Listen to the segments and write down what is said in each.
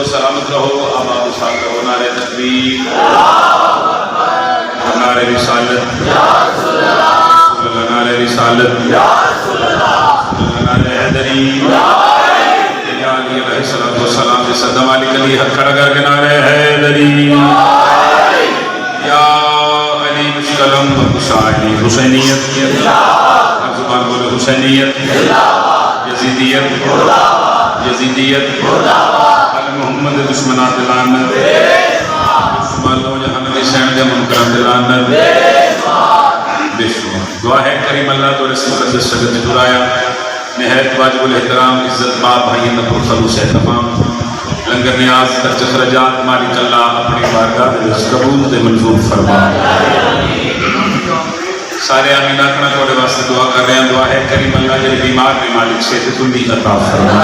सलामत रहो, आबाद शाद रहो। नारे तकबीर, नारे रिसालत, नारे रिसालत, नारे हैदरी, सलाम से सदम अली कली हक खड़ा करके नारे हैदरी, या अली मुश्कलम कुशाली हुसैनियत, जुबान बोले हुसैनियत, यजीदियत, यजीदियत, मोहम्मद दुश्मनात लानत, दुश्मन लो जहां निशान दे मुनकर दे लानत। बेशुमार दुआ है करीम अल्लाह तो रसूल मुकद्दस शगत में दुराया निहायत वाजिबुल एहतराम इज्जत बाप भाई नपुर खलूस है तमाम लंगर न्याज खर्च खर्जात मालिक अल्लाह अपनी बारगाह में कबूल ते मंजूर फरमा। सारे आमीन आखना थोड़े वास्ते दुआ कर रहे हैं। दुआ है करीम अल्लाह जो बीमार ने मालिक सेहतुल्ली अता फरमा।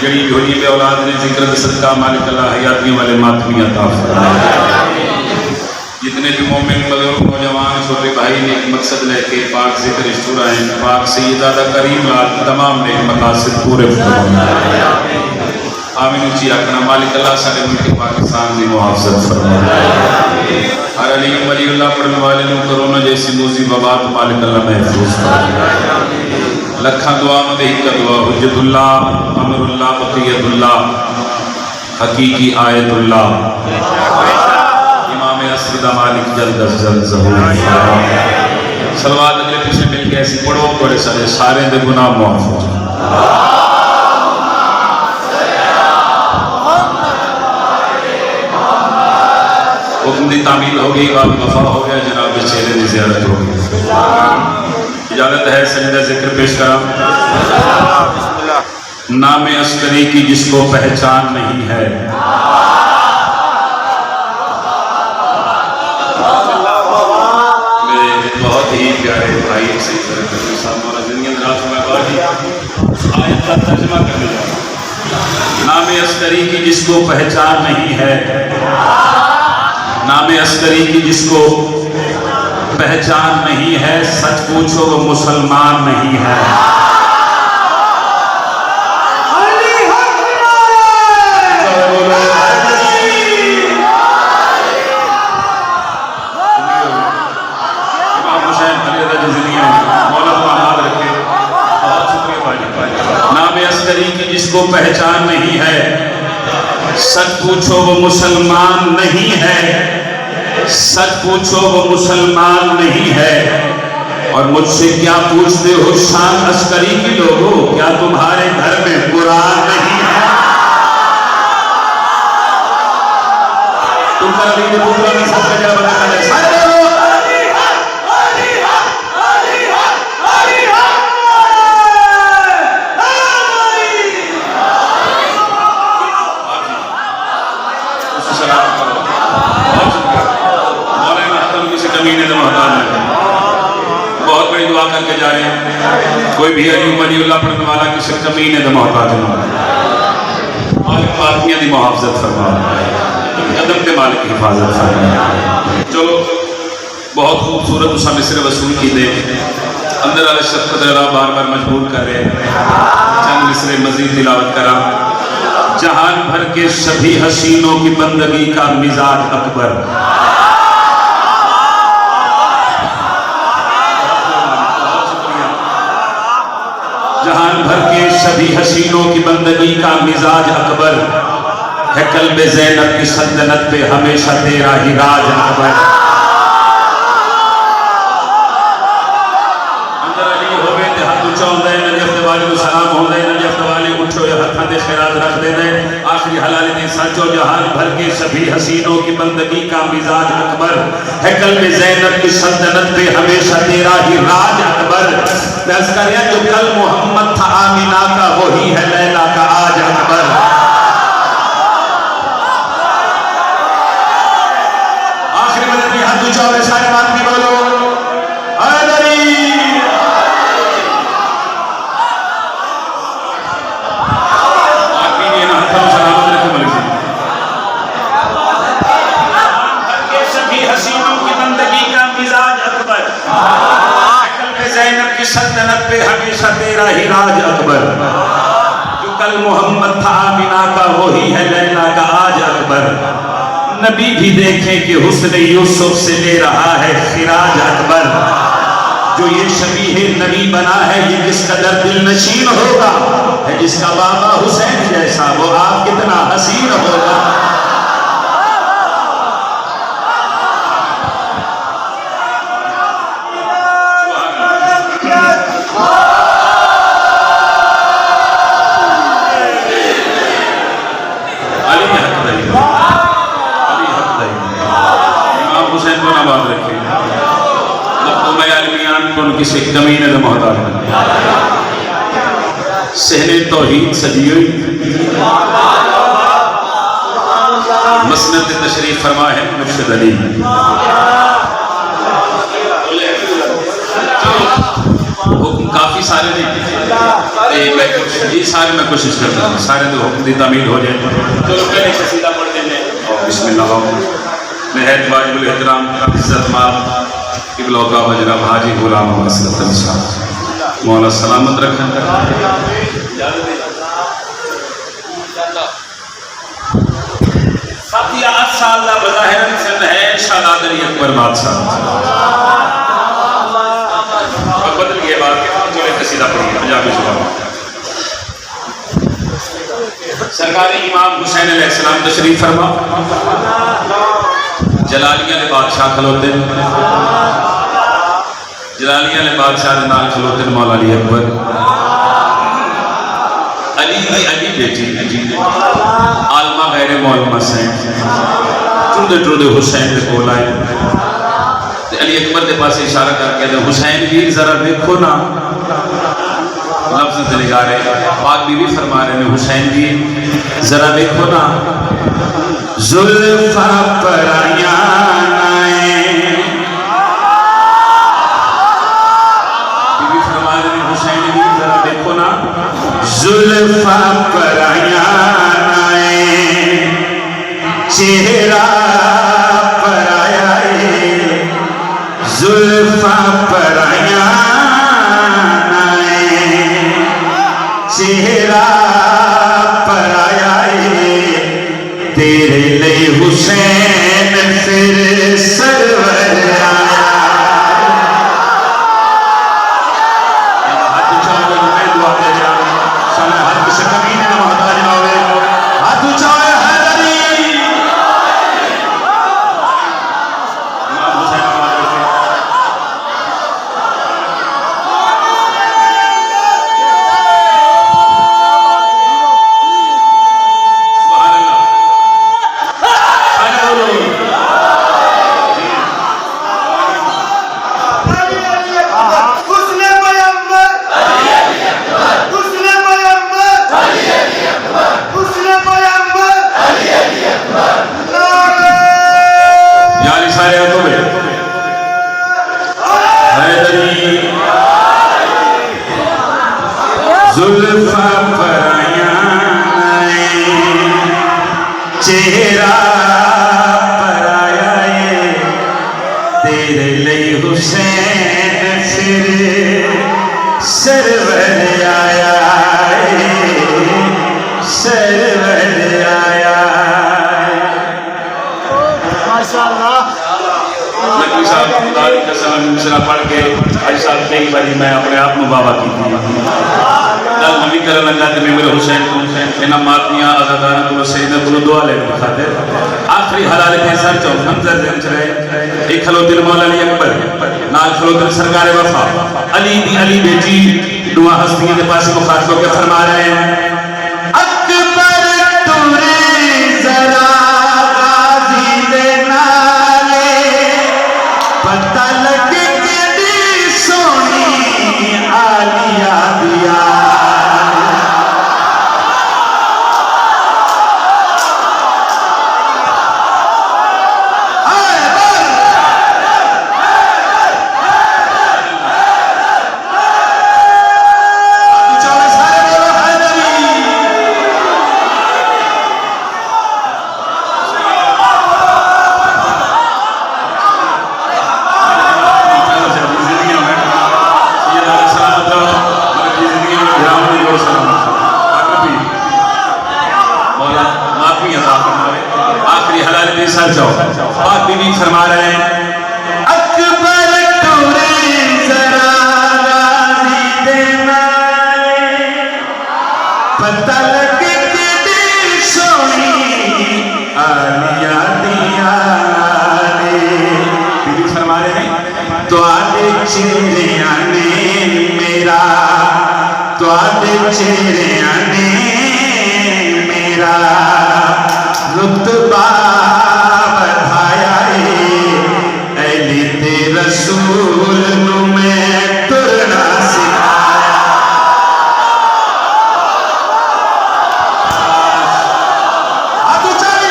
जड़ी झोली पे औलाद ने जिक्र सदका मालिक अल्लाह हयातियों वाले मातमी अता फरमा। जितने भी मोमिन बुजुर्ग नौजवान छोटे भाई ने एक मकसद लेके पाक जिक्र इश्तुरा है पाक सैयदा दा करीम लाल तमाम ने मकासद पूरे फरमा। आमीन ऊंची आखना मालिक अल्लाह सारे मुल्क पाकिस्तान की मुहाफ़ज़त फरमा। हर अली वलीउल्लाह पढ़ने वाले को कोरोना जैसी मुसीबत मालिक अल्लाह महफूज फरमा। लखा दुआ में एक दुआ हुज्जतुल्लाह अमरुल्लाह बक़ियतुल्लाह हकीकी आयतुल्लाह इमाम असद मालिक जल्द अज़ जल्द ज़हूर सलवात अगले पीछे मिल के ऐसी पढ़ो थोड़े सारे दे गुनाह माफ हो जाए। हुक्म की तामील हो गई, बाब वफा हो गया, जनाब के चेहरे की ज़ियारत हो गई। इजाजत है सजदा जिक्र पेश करा। नाम अस्करी की जिसको पहचान नहीं है, मेरे बहुत ही प्यारे भाई नाम अस्करी की जिसको पहचान नहीं है, नाम अस्करी की जिसको पहचान नहीं है, सच पूछो वो मुसलमान नहीं है। नाम अस्करी की जिसको पहचान नहीं है, सच पूछो वो मुसलमान नहीं है, सच पूछो वो मुसलमान नहीं है। और मुझसे क्या पूछते हो शान अस्करी की लोगों, क्या तुम्हारे घर में कुरान नहीं है? तुम में सबका जवाब बहुत बड़ी दुआ करके जा रहे हैं। कोई भी अली वलीउल्लाह पढ़ने वाला किसी कमीने दा मोहताज ना हो, मालिक आदमियों की मुहाफ़ज़त फरमा, कदम के मालिक की हिफाजत फरमा। चलो बहुत खूबसूरत उसा मिसरे वसूल की दे अंदर वाले शफ़क़त बार बार मजबूर कर रहे हैं। चंद मिसरे मजीद तिलावत करा। जहान भर के सभी हसीनों की बंदगी का मिजाज अकबर, जहान भर के सभी हसीनों की बंदगी का मिजाज अकबर, है कल्बे ज़ैनब की सल्तनत पे हमेशा तेरा ही राज अकबर। अंदर अली होवे ते हाथ ऊंचा होंदा है, नजफ दे वाले को सलाम होंदा है, नजफ दे वाले उठो या हाथां दे खैरात रख देंदे। आखिरी हलाल दे साचो जहान भर के सभी हसीनों की बंदगी का मिजाज अकबर। है कल्बे ज़ैनब की सल्तनत पे हमेशा तेरा ही राज अकबर। दस करें जो कल मोहम्मद था आमिना का वही है लैला का आज अकबर। आखिरी मदद में हाथ ऊंचा और सारे बात भी बोलो सल्तनत पे हमेशा तेरा ही राज अकबर। जो कल मोहम्मद था आमिना का वही है लैला का आज अकबर। नबी भी देखें कि हुस्न यूसुफ से ले रहा है खिराज अकबर। जो ये शबीह नबी बना है ये किस कदर दिल नशीन होगा। है जिसका बाबा हुसैन जैसा वो आप कितना हसीन होगा। किसी कमीने का मोहताज सहने तौहीद सजी हुई मसनद तशरीफ फरमा है मुर्शिद अली। हुक्म काफी सारे ने ये सारे मैं कोशिश करता हूँ सारे तो हुक्म की तामील हो जाए। चलो पहले कसीदा पढ़ देंगे और बिस्मिल्लाह। नहायत वाजिबुल एहतराम इज्जत माब किबला का जनाब हाजी गुलाम मौला सलामत रखें। अकबर बादशाह बदल गए बात कसीदा पढ़िए पंजाबी जुबान। सरकारी इमाम हुसैन अलैहिस्सलाम तशरीफ फरमा जलालिया ने बादशाह खलोते जलालिया ने बादशाह के नाल खलोते मौला अली अकबर अली बेटी आलमा गैर मौलमा सैन टुरदे टुरदे हुसैन के कोल आए अली अकबर के पास इशारा करके हुसैन वीर जरा देखो ना। लफ्ज़ निगारे पाक बीवी फरमा रहे हैं हुसैन वीर जरा देखो ना। जुल्फा पराया बीवी फरमा रहे हैं हुसैन वीर जरा देखो ना। जुल्फा पराया चेहरा पराया जुल्फा पराया चेहरा पराया तेरे लिए हुसैन फिर सरवर आया। हाथ उठाओ मैं दुआ दे जा साला हाथ से कभी ना मोहताज ना होवे। हाथ उठाओ हैदरी इमाम हुसैन जुल्फा पराया चेहरा पराया तेरे लिए हुसैन फिर सरवर आया सरवर आया। माशाअल्लाह नबी साहब खुदा की कसम पढ़ के आज साल कई बारी मैं अपने आप में बाबा की गल मैं भी करन लगा ते मेरे हुसैन को इना मातियां आजादान को सईद को दुआ लेने खातिर आखिरी हलाल फैसला चो मंजर दिन चले एक खलो दिल मौला अली अकबर नाल खलो दिल सरकार वफा अली दी अली बेटी दुआ हस्तियों के पास मुखातब के फरमा रहे हैं अकबर तुरे जरा गाजी दे नाले पता लगे केडी सोनी आलिया दिया बात बीवी फरमा रहे हैं अकबर तुरे जरा गाजी दे नाले पता लगे केडी सोनी आलिया दिया बीवी फरमा रहे हैं तो आदे चेहरिया ने मेरा तो आदे चेहरिया ने मेरा रुतबा रसूल नु मैं तुरना सिखाया आदू चाहिए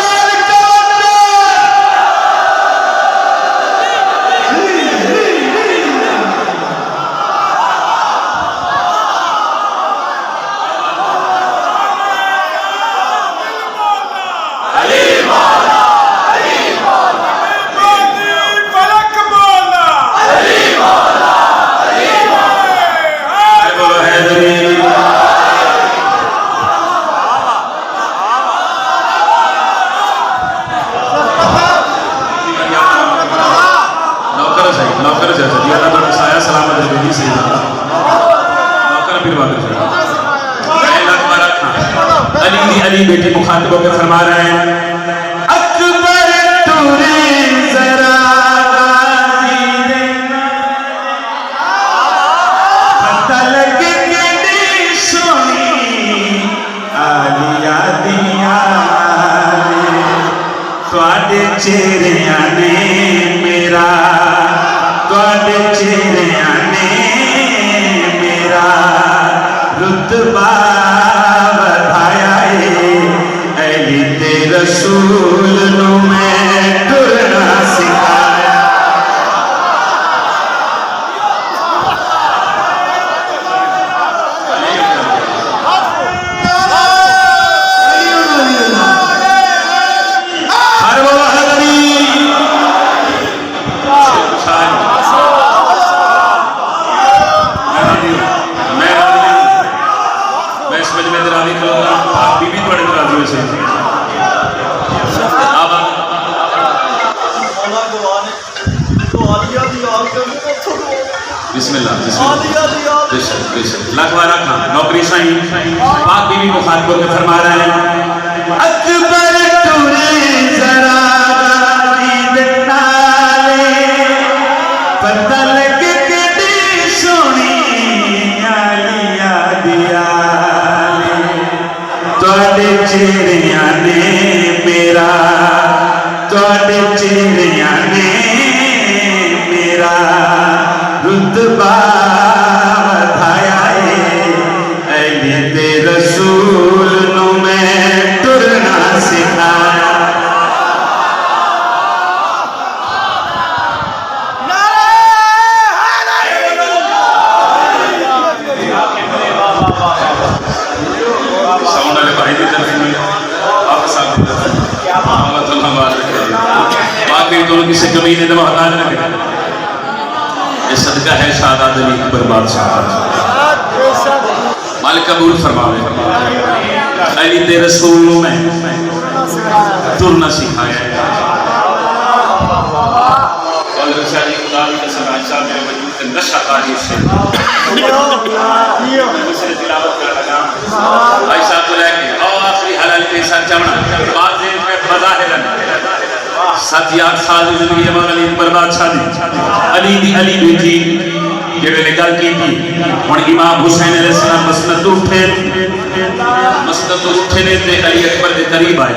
अली बेटी मुखातिबों के फरमा रहे हैं अकबर तुरे जरा गाजी दे पता लगे केडी सोनी आलिया दिया तुहाडे चेहरिया ने मेरा तुहाडे चेहरिया ने मेरा रुतबा रसूल नु मैं तुरना सिखाया मैं इस मजमे दराजी करूंगा बीबी थोड़े दराजी से नौकरी साईं पाक बीवी मुखातिबों के फरमा रहे हैं अकबर तुरे जरा गाजी दे नाले पता लगे केडी सोनी आलिया दिया तुहाडे चेहरिया ने मेरा तुहाडे चेहरिया ने मेरा रुतबा बढ़ाया है रसूल नु मैं तुरना सिखाया साउंड वाले भाई की तरफ में आप साथ बाकी दोनों किसी कमी ने दबा ये सदका है शादात अली अकबर बादशाह मालिक कबूल फरमावे अली दे रसूल में तुरना सिखाया और रसाली खुदा की कसम आज साहब मेरे वजूद के लशाकारी से दूसरे तिलावत कर लगा भाई साहब को लेके आओ आखिरी हलाल के साथ जमना बाद में बज़ाहिरन 7-8 साल की जिंदगी जमाल अली बर्बाद शादी अली दी अली बेटी जेड़े ने गल की थी हुन इमाम हुसैन अलैहिस्सलाम मसनद उठे ने ते अली अकबर के करीब आए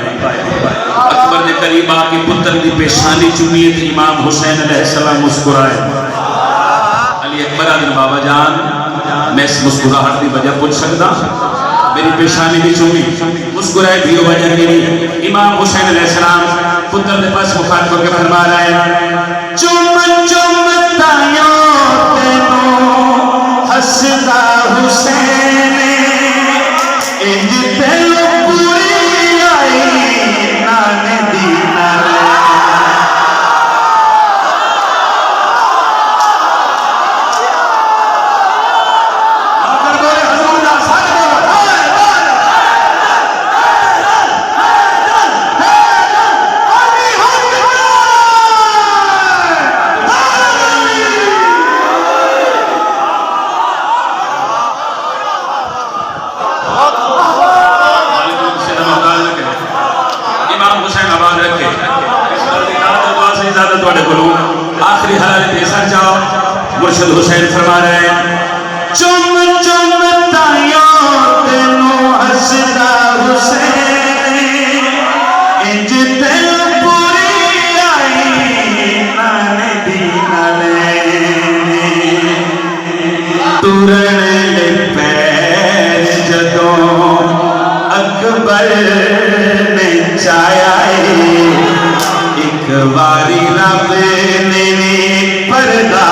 अकबर के करीब आके पुत्र की पेशानी चुमी ते इमाम हुसैन अलैहिस्सलाम मुस्कुराए अली अकबर आदि बाबा जान मैं इस मुस्कुराहट की वजह पूछ सकता मेरी पेशानी भी चुमी मुस्कुराए भी वजह मेरी इमाम हुसैन अलैहिस्सलाम पुत्र के पास मुखात करके फरमा रहे हैं चुम चुम तायों तेनों हसदा हुसैन इंज दिल पूरी आई नाने दीना आखिरी हलाल पे सर जाओ मुर्शिद हुसैन फरमा रहे हैं चुम चुम तायों तेनों हसदा हुसैन इंज दिल पूरी आई नाने दीना लेने तुरन ले पैर जदों अकबर ने चाया एक बारी रब ने पर्दा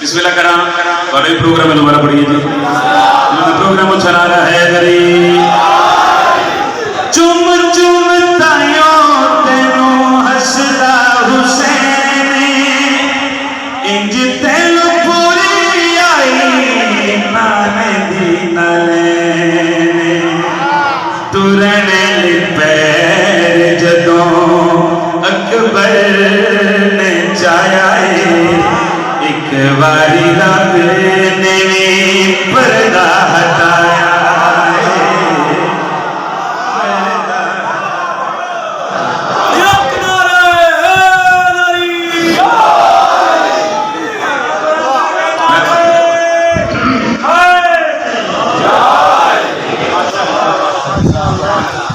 बिस्मिल्लाह करा और ये प्रोग्राम में दोबारा पढ़िए जी प्रोग्राम चला रहा है गरी चुम चुम तायों तेनों हसदा हुसैन इंज दिल पूरी आई नाने दीना लेने तुरन पैर जदों अकबर ने चाया एक बारी रब ने पर्दा हटाया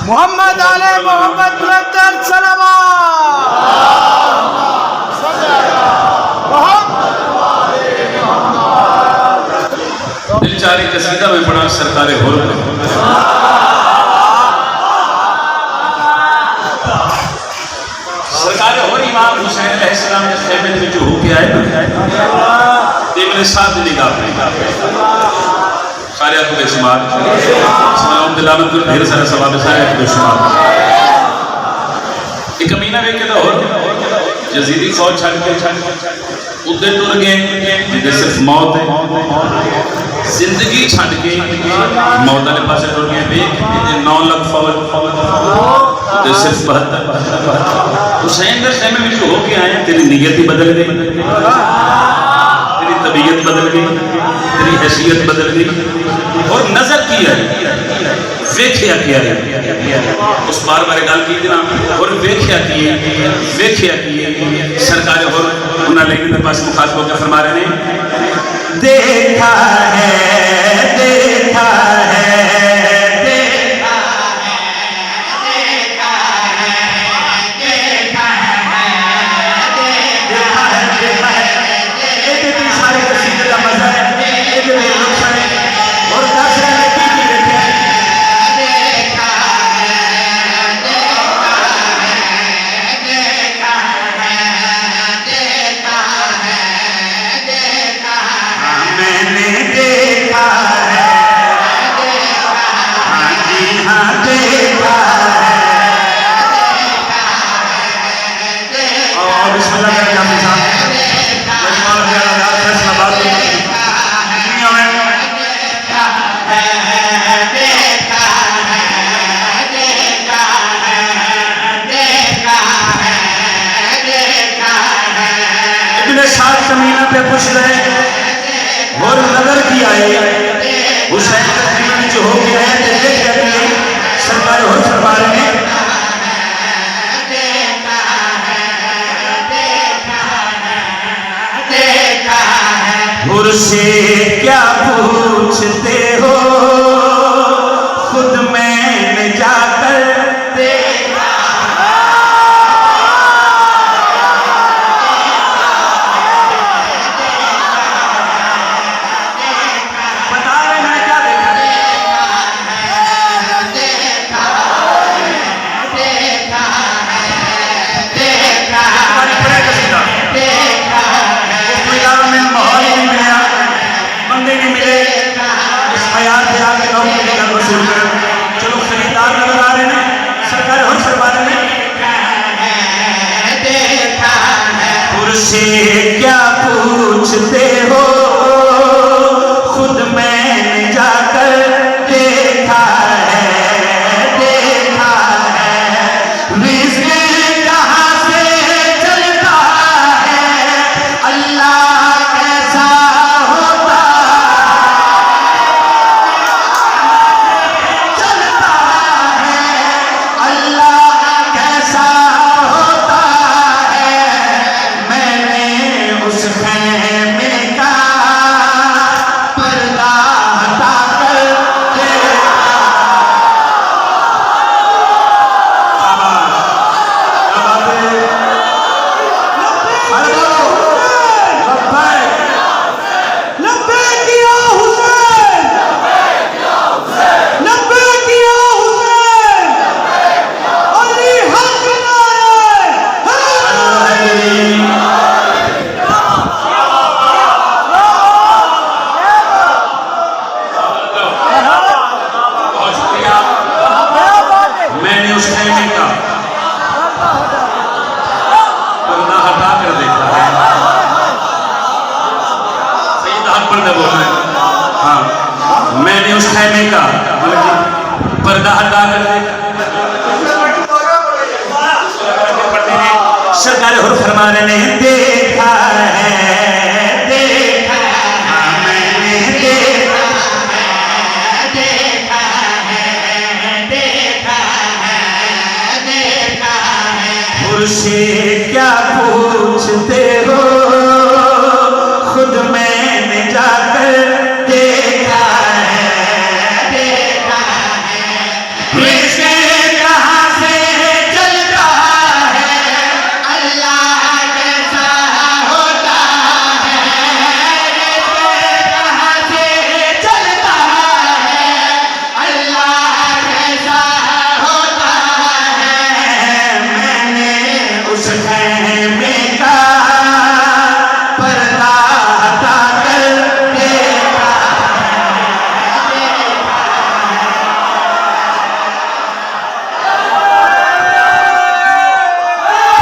मोहम्मद आले मोहम्मद सलामा दिलचारी कसीदा में पढ़ा सरकारे हो सरकारे हो इमाम हुसैन अलैहिस्सलाम के खेमे में जो होके आए इब्न साद निगाह सारे आपको बेशुमार सलाम दिलावत को ढेर सारा सवाब सारे आपको बेशुमार एक कमीना वे के तो हो जजीरी फौज छड़ के उधर टुर गए जिधर सिर्फ मौत है जिंदगी छड़ के मौत वाले पास टुर गए देख 9 लाख फौज उधर सिर्फ 72 हुसैन के खेमे में हो के आए तेरी नीयत ही बदल गई तेरी तबीयत बदल गई तेरी हैसियत बदल गई और नजर की है वेख्या किया उस बार बारे गल की ना और वेख्या की सरकार और उन्होंने लेकिन पास मुखातब होकर फरमा रहे हैं देखा है क्या पूछते हो, खुद मैंने जाकर देखा। बता रहे मैंने क्या देखा? हमारी बड़े कसीदा में माहौल नहीं मिला, बंदे नहीं मिले, इस मयार पे आके नौकरी का वसूल कर। चलो खरीदार नजर आ रहे हैं, सरकार हर फरमा रहे हैं। पुरसे क्या पूछते हो, खुद मैंने जाकर देखा है, देखा है। रिज़्क़ कहाँ से चलता है, अल्लाह कैसा होता चलता है, अल्लाह कैसा होता है। मैंने उस खैमे का पर्दा हटा कर देखा। क्या बात है? अरे बोलो, लब्बैक। लब्बैक या हुसैन, लब्बैक या हुसैन, अली हक नारे बहुत शुक्रिया। मैंने उस खैमे का पर्दा हटा कर देखा है। सही दाग पर्दा बोल रहे हैं। हाँ, मैंने उस खैमे का मतलब कि पर्दा हटा कर देखा। सरकार हुर फरमा रहे हैं, देखा है, देखा है, मैंने देखा है, देखा है, देखा है, देखा है। मुझसे क्या पूछते हो, खुद मैंने जाकर देखा है, देखा है। रिज़्क़ कहाँ से चलता है, अल्लाह कैसा होता है। रिज़्क़ कहाँ से चलता है, अल्लाह कैसा होता है। मैंने उस खैमे का पर्दा हटा कर देखा।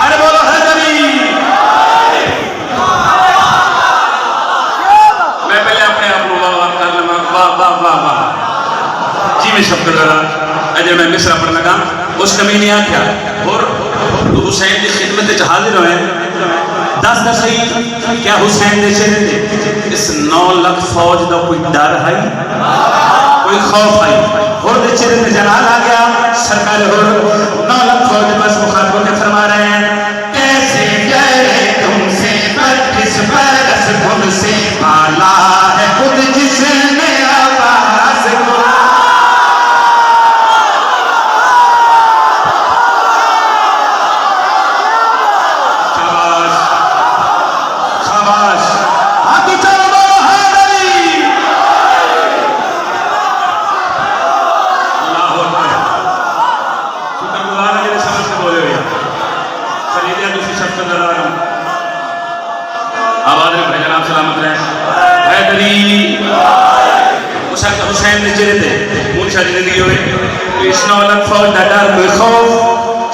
अरे बोलो हैदरी। मैं पहले अपने आप को वाह कर लगा, वाह वाह वाह वाह जी। मैं शब्द करा अजय मैं मिसरा पढ़ लगा, उस कमी ने आख्या और तो हुसैन की खिदमत च हाजिर होए। दस दस सही क्या हुसैन दे चेहरे ते इस 9 लाख फौज का कोई डर है, कोई खौफ है? होर दे चेहरे ते जलाल आ गया। सरकार होर 9 लाख फौज के पास मुखातब होकर फरमा रहे हैं, कैसे डरे तुमसे बत्तीस बरस खुद से पाला है, खुद जिसने आवाज को। शाबाश, शाबाश। आगे चलो बोलो हैदरी। अल्लाह अकबर। शुक्रगुजार हैं मेरे समझ से बोले भैया। खरीदिया दूसरी शब्द नजर आ रहा हूँ। आवाज में जनाब सलामत रहे। हैदरी हुसैन ने चेहरे थे मूर्छा जिंदगी हुई। इस 9 लाख फौज का डर कोई खौफ।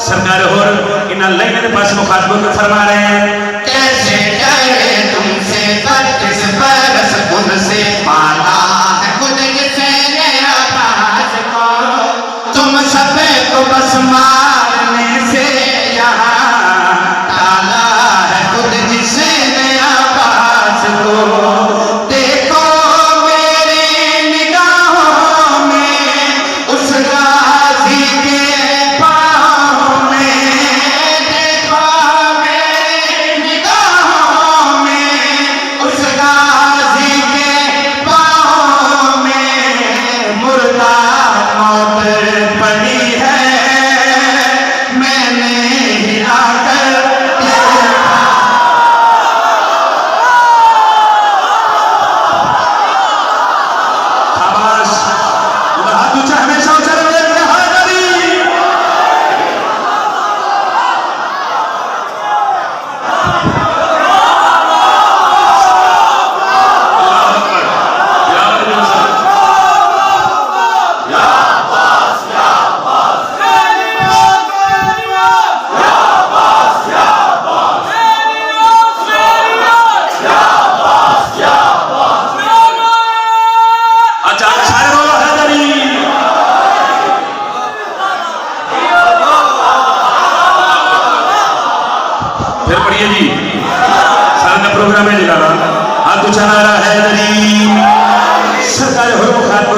सरकार होर इन अल्लाह के पास मुखातबों को फरमा रहे हैं, कैसे डरे तुमसे बत्तीस बरस खुद से पाला है, खुद जिसने आवाज को। तुम सबे को बस मारने से यहाँ डाला है, खुद जिसने आवाज को। देखो मेरी निगाहों में उस गाजी के पाँव में, देखो मेरी निगाहों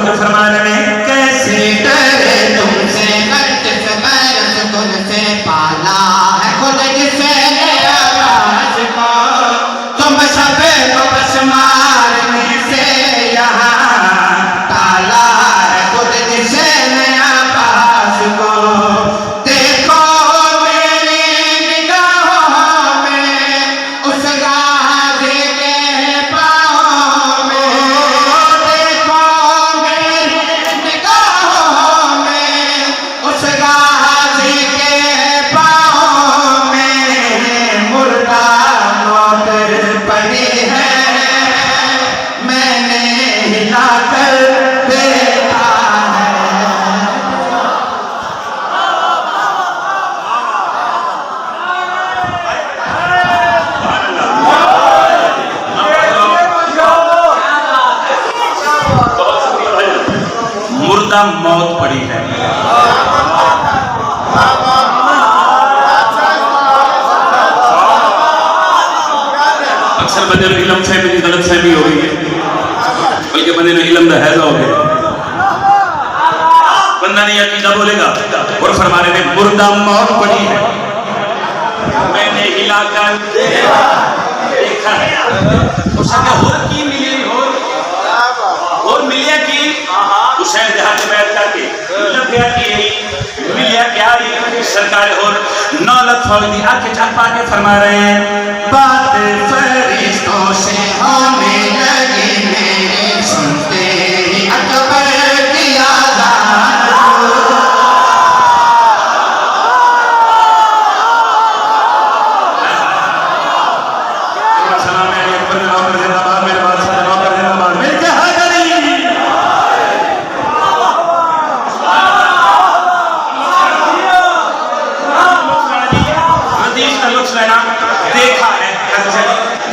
होकर फरमा रहे हैं कैसे डरे तुमसे गर्दिश बरस तुमसे पाला है खुद जिसे आवाज को तुम सब को बस मारने से यहाँ ताला है खुद जिसे आवाज को देखो मेरी निगाहों में उस गाजी के पाँव में देखो मेरी निगाहों में उस गाजी के पाँव में मुर्दा मौत पड़ी है मैंने हिला कर देखा है मुर्दा मौत पड़ी है। अक्सर बंदे इलम फहमी की गलत फहमी हो गई है, बल्कि बंदे ने इलम का हैजा हो गया, बंदा नहीं अकीदा बोलेगा। और फरमा रहे थे मुर्दा मौत पड़ी है मैंने हिलाकर देखा है। उस और की मिली और मिलिया की हुसैन जहां से बैठ करके लभ्या की मिलिया क्या सरकार और 9 लाख फौज की आंखें चाप के फरमा रहे हैं बात फरिश्तों से होने लगी मेरे सुनते ही अकबर की आज़ाद सलाम है अकबर ने नौकर जिंदाबाद मेरे बादशाह नौकर जिंदाबाद मेरे क्या हाज़री हदीस का लुत्फ लेना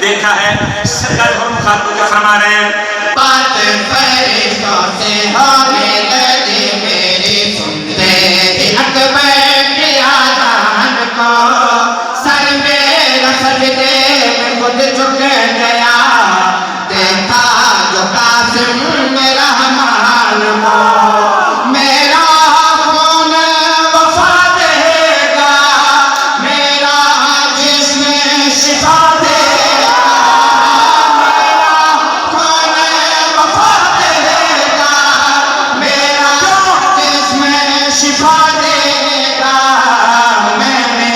देखा है सरकार और मुखातिब को फरमा रहे हैं बात फरिश्तों से होने लगी मेरी सुनते ही अकबर की आज़ान को सर मेरा सजदे में खुद झुक गया देखा जो कासिम मेरा रहमान को मेरा खून वफा देगा मेरा जिस्म शिफा देगा मेरा खून वफा देगा मेरा जिस्म शिफा देगा मैंने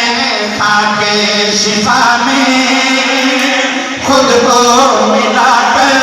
खाके शिफा में खुद को मिला कर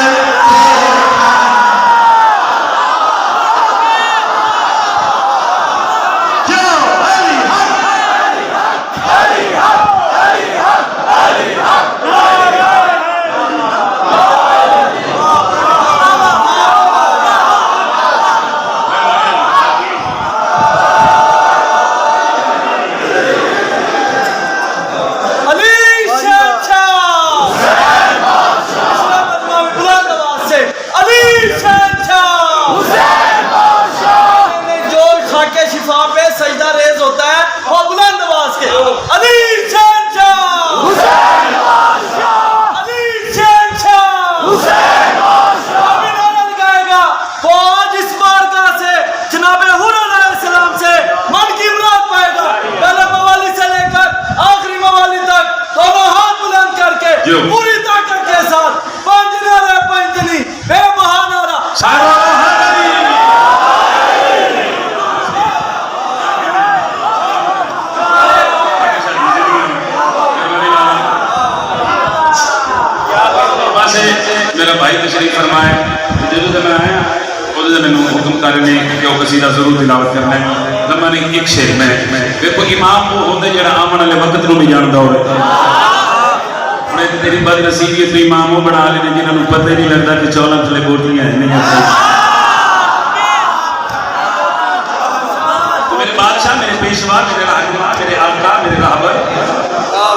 पूरी ताकत के साथ पंजनी रे पंजनी बेबहाना मेरा भाई तशरीफ फरमाए जो मैं आया मैंने हुक्म कर ने कि वह कसीदा जरूर तिलावत करना है तो मैंने एक शेर में देखो इमाम वो होंगे जो आमन वाले वक्त को नहीं जानता हो तेरी बदनसीबी तो इमाम वो बना लेने जिन्होंने पता ही नहीं लगता कि 14 थले बोटियां हैं नहीं तो मेरे बादशाह मेरे पेशवा मेरे रहनुमा मेरे आका मेरे रहबर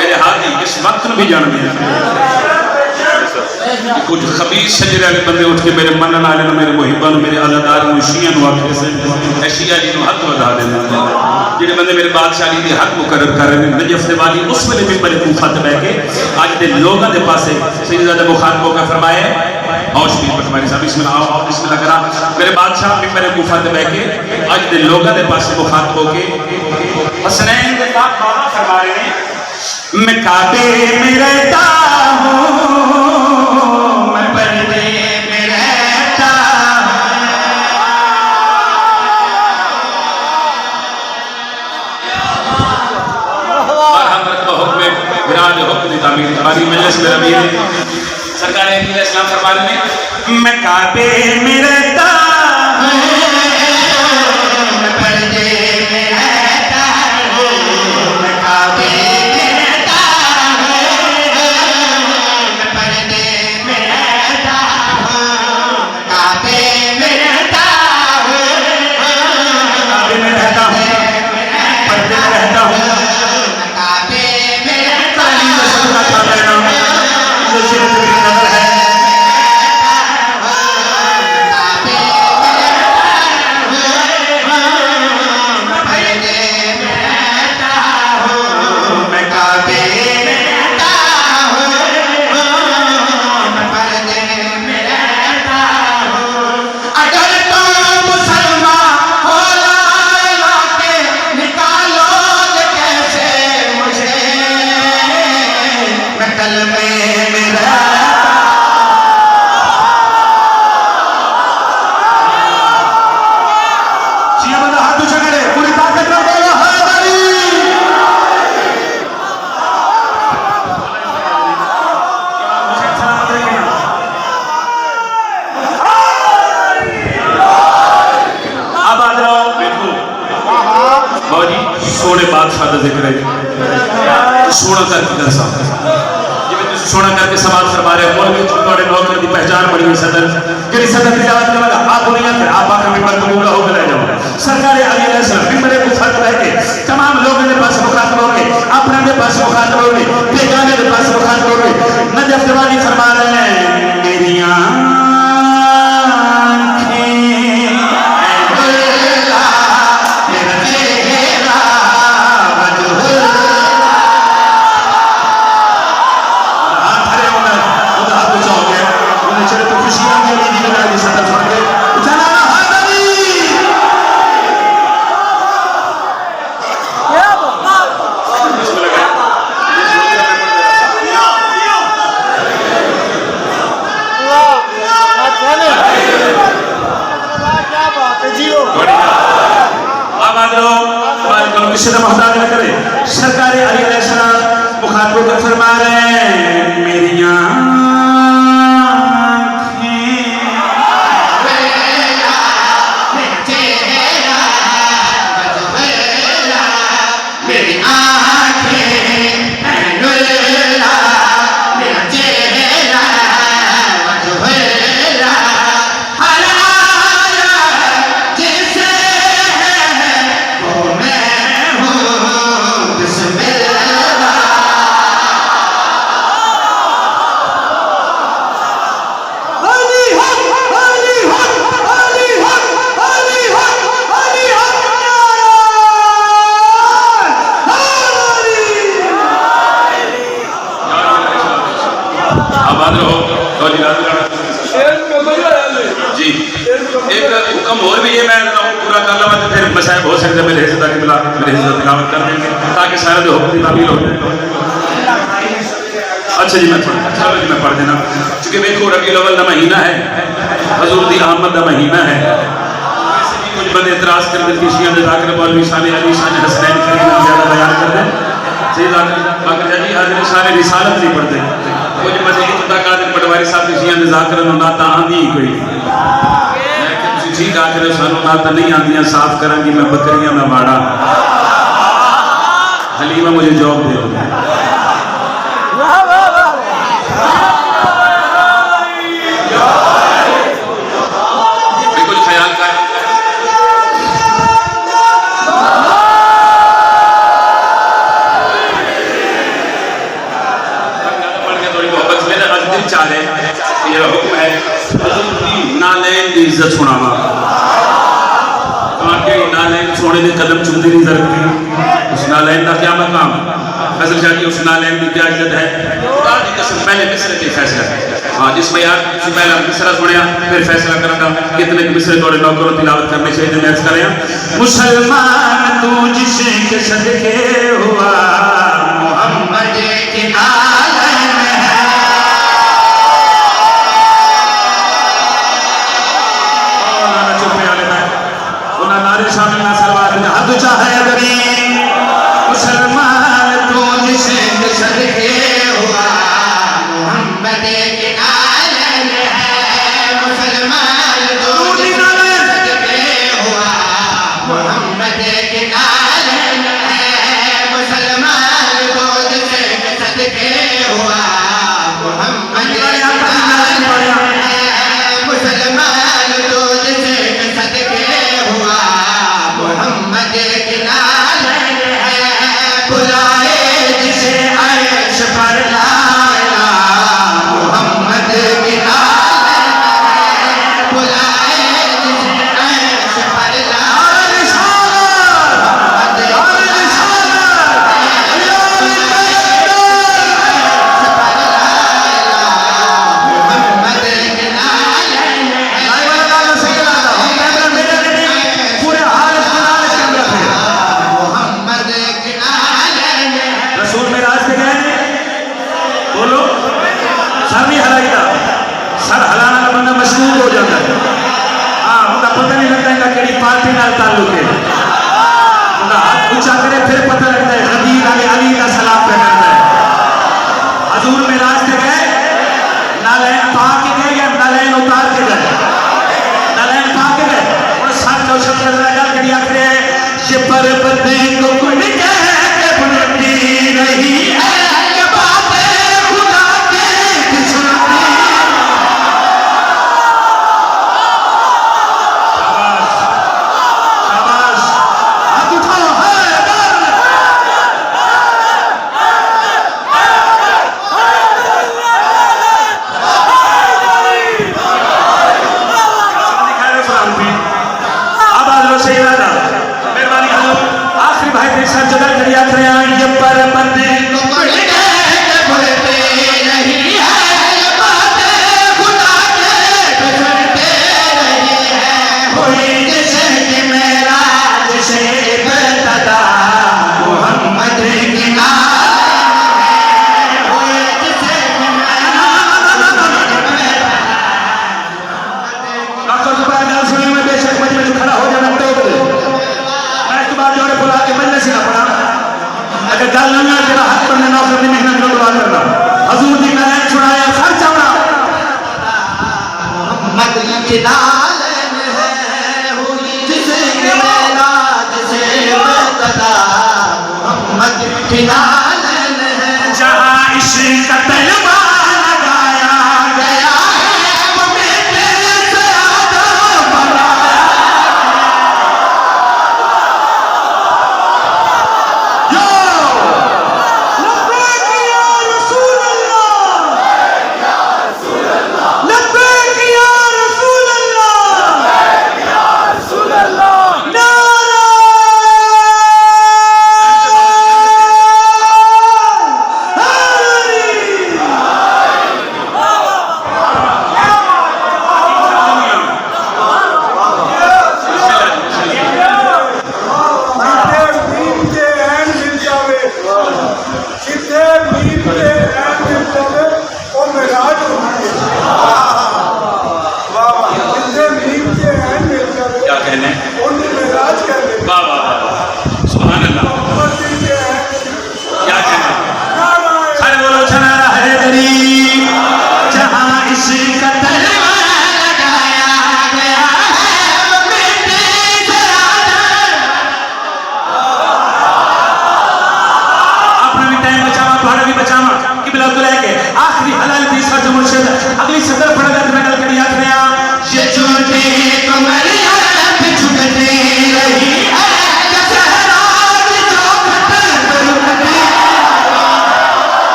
मेरे हादी इस वक्त भी जानते हैं कुछ खबीस शजरे वाले बंदे उठ के मेरे मनन वाले मेरे मुहिबान मेरे अज़ादार मुशियां आखिर से शिया जी को हक बता देना जिहड़े बंदे मेरे बादशाही के हक मुकर्रर कर रहे हैं नजफ से वाली उस वेले मिंबर कूफा ते बैठ के आज के लोगों के पासे सैयदजादा मुखातिब होकर फरमाए औश भी फरमाए साहब बिस्मिल्लाह करा मेरे बादशाह भी मेरे गुफा ते बह के अज दे लोगों के पास मुखातब होके हसनैन के पाक बाबा फरमा रहे हैं, मैं काबे में रहता हूँ, मैं पर्दे में रहता सरकार इस्लाम फरमा रहे हैं, मैं काबे में रहता हूँ, मैं पर्दे में रहता हूँ, मैं काबे में रहता हूँ, मैं पर्दे में रहता हूँ, काबे में रहता हूँ, काबे में रहता हूँ, पर्दे में रहता हूँ, काबे में रहता तालीम में सबका काबे नाम जो सिर्फ की नजर है। सोने बादशाह का जिक्र है, सोना करके कर साहब जिवें तुसीं सोना करके समाज फरमा रहे हो, मुल्क थोड़े नौकर की पहचान बनी है सदर जी सदर तिलावत करेगा आप दुनिया में आप आकर मिंबर कबूल हो के ले जाओ। सरकार अली अलैहिस्सलाम मिंबर को फर्क रह के तमाम लोगों के पास मुखातब होंगे, अपने के पास मुखातब होंगे, बेगाने के पास मुखातब होंगे। नजफ जवानी फरमा रहे हैं, मेरी मोहताज न करे। सरकार अली अलैहिस्सलाम मुखातब कर फरमा रहे हैं, मेरी जी एक हुक्म और भी है, मैं पूरा कर लवा तो फिर मसाइब हो सकते मेरे हिस्से तक मिला मेरे हिस्से तिलावत कर देंगे ताकि सारे जो हुक्म तामील हो जाए। अच्छा जी मैं पढ़ देना, क्योंकि देखो रबीउल अव्वल का महीना है, हजूर दी आमद का महीना है। कुछ बंदे इतराज कर देते शिया ने जाकर मौलवी शान अली शान हसनैन करीम ज्यादा बयान कर दे सही बाकर जी हाजिर शान रिसालत नहीं पढ़ते। कुछ बंदे इतना कादिर पटवारी साहब की शिया ने जाकर नाता आंदी ही कोई ठीक आकर सानू नाता नहीं आंदियां साफ करांगी मैं बकरियां में वाड़ा हलीमा मुझे जॉब दे दो। कुछ ख्याल कर चाहे ये हुक्म है नालैन की इज्जत सुनावा नालैन सोने के कदम चुमती नहीं जरूरत उस नालैन का क्या मकाम फैसल शाह की उस नालैन की क्या इज्जत है। खुदा दी कसम पहले मिसरे ते फैसला हाँ जिस बयान पहला मिसरा सुनिया फिर फैसला करूंगा कितने मिसरे थोड़े नौकरों तिलावत करने चाहिए मैं अर्ज करें मुसलमान तू जिसके सदके हुआ मोहम्मद के आलम है नारे शामिल ना सरवार में हद चाहे अगरी मुसलमान तू जिसके सदके हुआ मोहम्मद के आलम है मुसलमान तू जिसके सदके हुआ मोहम्मद के आलम है मुसलमान तू जिसके सदके हुआ मोहम्मद के आलम है मुसलमान तू जिसके सदके हुआ मोहम्मद के नालन है बुलाए जिसे अर्श पर लाया मोहम्मद के नालन है बुलाए जिसे अर्श पर लाया मोहम्मद के हो जाता है हाँ उनका पता नहीं लगता इनका केड़ी पार्टी नाल ताल्लुक है उनका हाथ ऊंचा करे फिर पता लगता है गदीर आगे अली का सलाम पे करता है हजूर में रास्ते गए नालैन पा के गए या नालैन उतार के गए नालैन पा के गए और साथ जो शब्द लगा के आखिर ये पर्वत को कुल कह के बुलंदी नहीं है ये बातें खुदा के सुनती नालन है हुई जिसके मेराज से बता मोहम्मद की नालन है जहाँ इश्क का तलवा लगाया गया है वो बेटे से आदम बनाया यो लब्बैक या रसूल अल्लाह लब्बैक या रसूल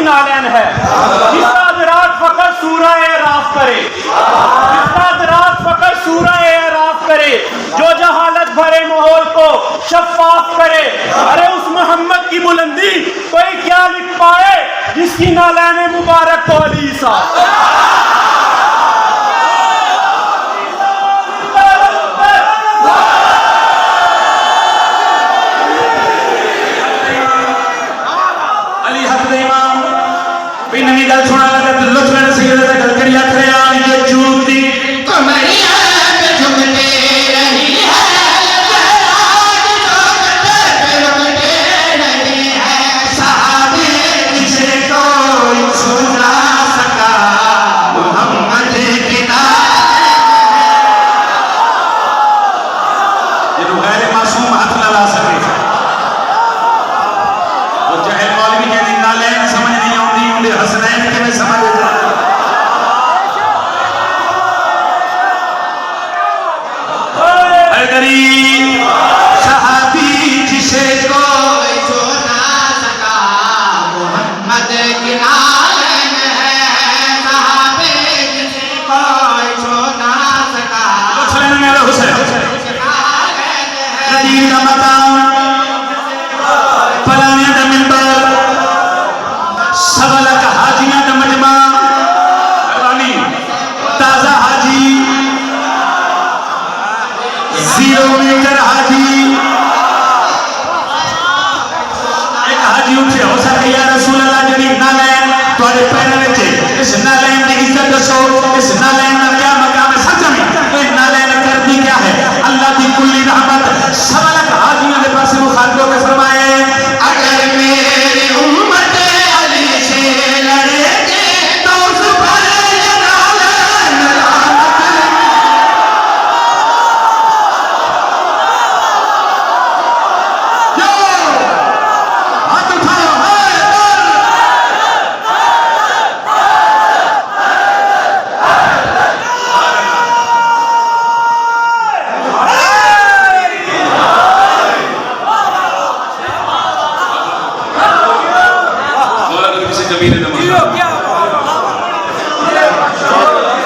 नालैन है। जिस रात रात फकत सूरह राफ करे, जिस रात रात फकत सूरह राफ करे, जो जहालत भरे माहौल को शफाफ करे। अरे उस मोहम्मद की बुलंदी कोई क्या लिख पाए जिसकी नालैन मुबारक को अली सा। नवी गल सुना लगा तो लुत्फ में सैयद दा गल करी आखरे आ ये चूती कमरिया पे झुमते रही है रुकते नहीं है साहबे जिसे कोई सुना सका मोहम्मद के ये गैर मासूम हाथ ना ला सके। वो जहल मौलवी कहते नालैन समझ नहीं आती उन्हें हसनैन के में समझ साहबी जिसे कोई सुना सका मोहम्मद की नालैन है साहबे जिसे कोई सुना सका हुसैन नदीर का मकाम फलाने का मिंबर सबला का हाजियां का मजमा रानी ताजा हाजी 0 मीटर हाजी एक हाजी उठे हो सके या रसूल अल्लाह जड़ी नालैन तुम्हारे पैरों में इस नालैन की इज्जत दसो इस नालैन का क्या मकाम है सच में ये नालैन करती क्या है अल्लाह की कुल्ली रहमत सबला का हाजियां के पास मुखातिबों के फरमाए अगर मेरी उम्मत अली से लड़ेगे तो उस पर नालैन जो हाथ उठाओ मौला की किसी कबीले ने मांगा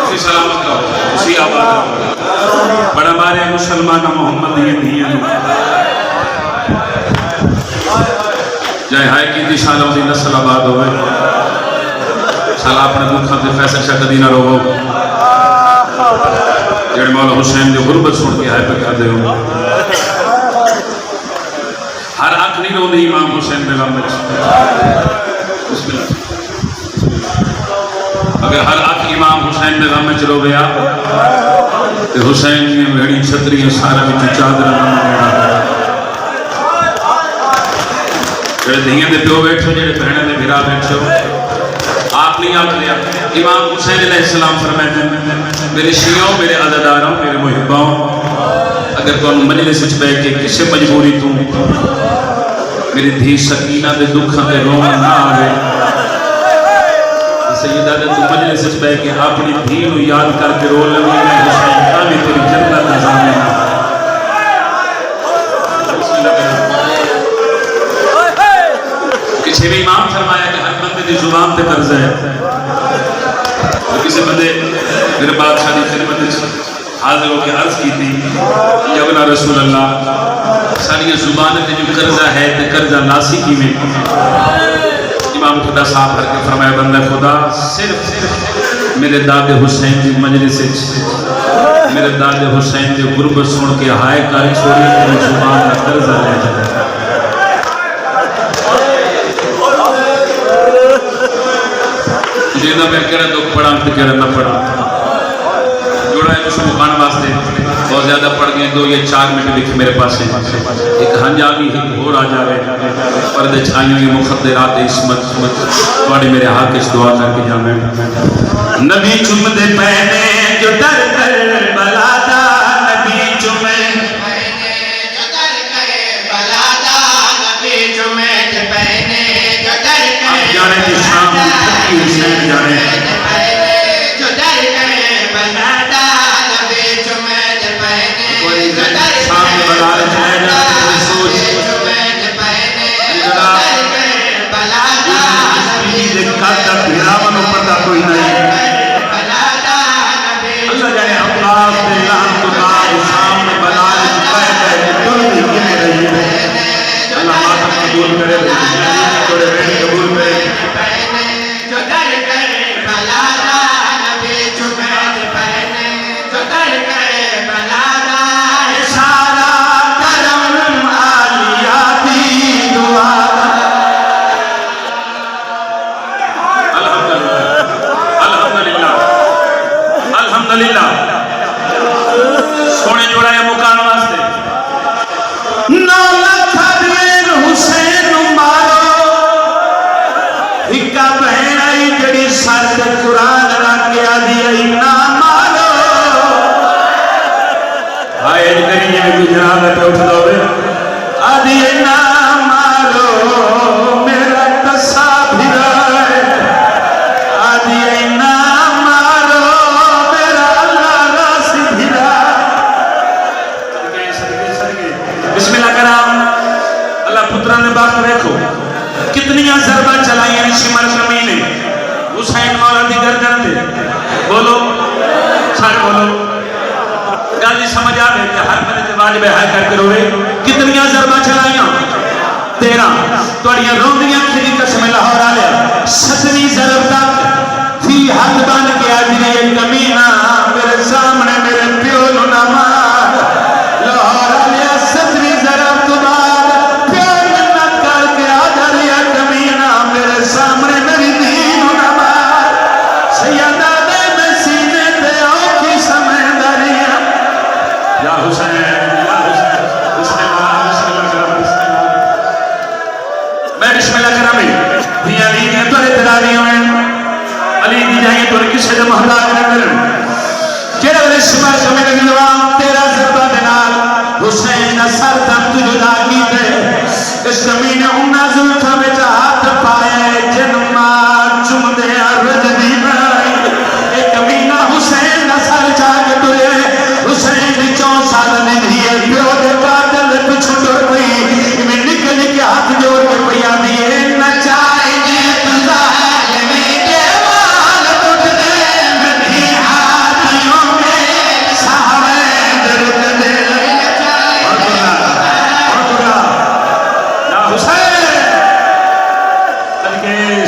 उसी सलामत रहो उसी आबाद रहो बड़ा मारे मुसलमान मोहम्मद ये दिया जय हाय की दिशालों दी नस्ल आबाद होवे साला अपने दुखों ते फैसल शक दी ना रोवो जेड़े मौला हुसैन दी गुरबत सुन के हाय पे करदे हो हर आंख नहीं रोंदी इमाम हुसैन दे गम विच अगर हर आंख इमाम हुसैन दे गम विच रोवेया ते हुसैन ने वेड़ी छतरी सारा विच चादर जेड़े धियां दे प्यो बैठो जेड़े बहना दे भिरा बैठो आप नहीं आख लिया इमाम हुसैन अलैहिस्सलाम फरमाते मेरे शियों मेरे अज़ादारों मेरे मुहिब्बों अगर तुम मजलिस विच बैठ के किसी मजबूरी तू मेरी धी सकीना दे दुखां ते रोन ना आवे सैयदा दे तू मजलिस विच बैठ के अपनी धी नू याद करके रो लवी मैं हुसैन का भी तेरी जन्नत दा ज़ामिन किसी भी इमाम फरमाया कि हर बंदे की जुबान पे कर्ज है तो किसी बंदे मेरे बादशाह की खिदमत हाजिर होकर अर्ज की थी जबना रसूल अल्लाह सारिया जुबान पे जो कर्जा है तो कर्जा नासी की में इमाम खुदा साहब करके फरमाया बंदा खुदा सिर्फ मेरे दादे हुसैन की मजलिस मेरे दादे हुसैन की गुरबत सुन के हाय कर छोड़ी तेरी जुबान का कर्जा ले जाए जिन्ना मैं कह तो पढ़ा तो कह ना पढ़ा जोड़ा है उसको मुकान वास्ते बहुत ज्यादा पढ़ गए 2 या 4 मिनट लिखे मेरे पास है एक हंजावी एक और आ जावे पर्दे छाई हुई मुखद्दरात इस्मत थोड़ी मेरे हाथ इस दुआ करके जावे नबी चुमदे पहने जो डर कर बलादा नबी चुमे जो डर कर बलादा नबी चुमे पहने जो डर कर जाने की शाम हुसैन जाने जो डर कर बलादा नबी चुमे पहने जो डर शाम में बला रहे हैं सोच पहने जो डर कर बलादा नबी नहीं समझ आवे कि हर बंदे ते वाजिब है करके रोवे कितनियां ज़रबा चलाइयां 13 तोड़ियां रोंदियां खिदी कसम लाहौर आले 7वीं ज़रब तक फी हाथ बन के आजरी एक कमीना मेरे सामने मेरे प्यो नु ना मार लाहौर आले 7वीं ज़रब तो बाद प्यो मिन्नत करके आजरी एक कमीना मेरे सामने मेरी दीन नु ना मार सैयदा दे मैं सीने ते औखी समझदारियां या हुसैन बिस्मिल्लाह मैं बिस्मिल्लाह करा में दिया ली ने तोरे तरावियां में अली दी जाए तोरे किसे दे मोहताज न करन जेड़ा वे शिमा समय दे नवाब तेरा ज़रबा दे नाल हुसैन दा सर तक तू जुदा कीते इस कमीने उन्ना जुल्फा विच हाथ पाए जन्मा चुमदे रज दी नाई ए कमीना हुसैन दा सर चाक तुरे हुसैन दी 4 साल दी धी प्यो दे कातल पिछू टुर पई में निकल के हाथ जोड़ के पैया दिए नचाए जे तुझा मेरे वाल टूट गए मेरी हाथों में सावे दर्द दे या हुसैन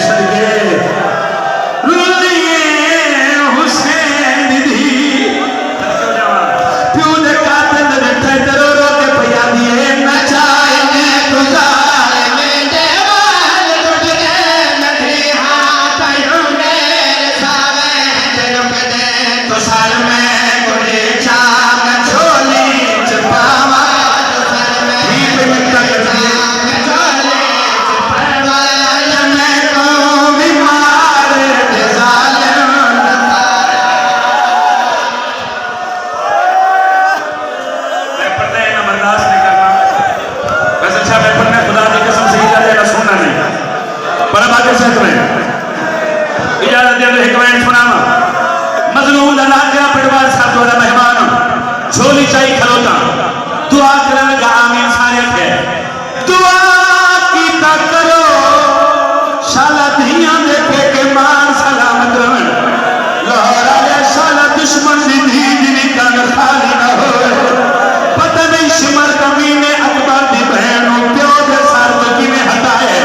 सदके रुलिए हुसैन दी प्यो दे कातल बैठे रो रो के पैया दिए नचाए जे तुझा मेरे वाल टूट गए मेरी हाथों में सावे दर्द दे तो साल में कोई चाक झोली चपावा ही पे मिटा कर दिए मैं को बीमार दे जालिम मैं पढ़ने ना बर्दाश्त नहीं करना बस अच्छा मैं पढ़ने खुदा की कसम से इजाजत देना सुनना नहीं पर अब आगे से तुम्हें इजाजत दे दो एक लाइन सुनावा मजलूम दा नाकरा पटवार साहब वाला मेहमान झोली चाई खलोता दुआ करन लगा आमीन सारे थे दुआ कीता करो शाला धियां देखे के मान सलामत रहन लाहौर आले शाला दुश्मन दी धी दी कान खाली ना होए पता नहीं शिमर कमीने अकबर दी बहन प्यो दे सर तो किने हटाए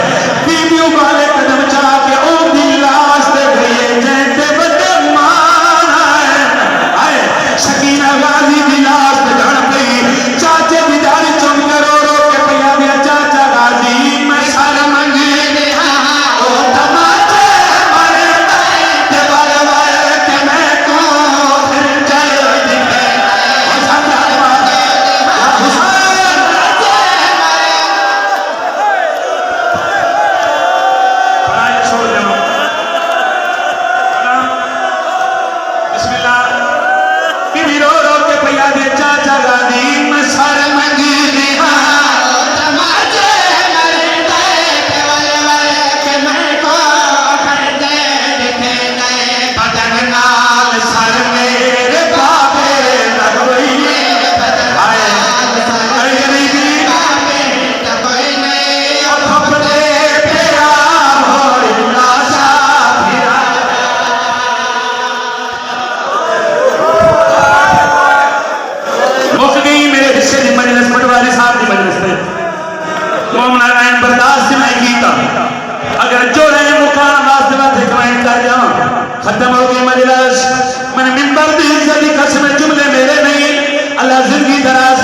बीबियों वाले कदम चला के ओ दी लाश दे गए जैसे बड़े मान आए शकीना गाजी दी लाश पे धड़ पई चाचे दी दाढ़ी चुम के रो रो के पैया दिया चाचा गाजी मैं सर मंगी ओ तमाचे मारे ते बार बार के मैं को फिर चल दिखे ओ सादा हुसैन पढ़ाई छोड़ दो बिस्मिल्लाह कि रो रो के पैया दे चाचा गाजी मैं सर मंगी दिया तमाचे मरते केवल वाले के मैं को खरीदे दिखे नए बदन नाल सर मेरे बाबे लगवई आए अरे गरीबी कोई नहीं अपने प्यार हो लाशा फिरा मुक गई मेरे हिस्से की मजलिस पटवारी साहब की मजलिस में मोम नारायण बर्दाश्त नहीं कीता अगर जो रहे मुकाम वास्ते वास्ते कमेंट कर जाओ खत्म हो गई मजलिस मैंने मिंबर दी इज्जत की कसम जुमले मेरे नहीं अल्लाह जिंदगी दराज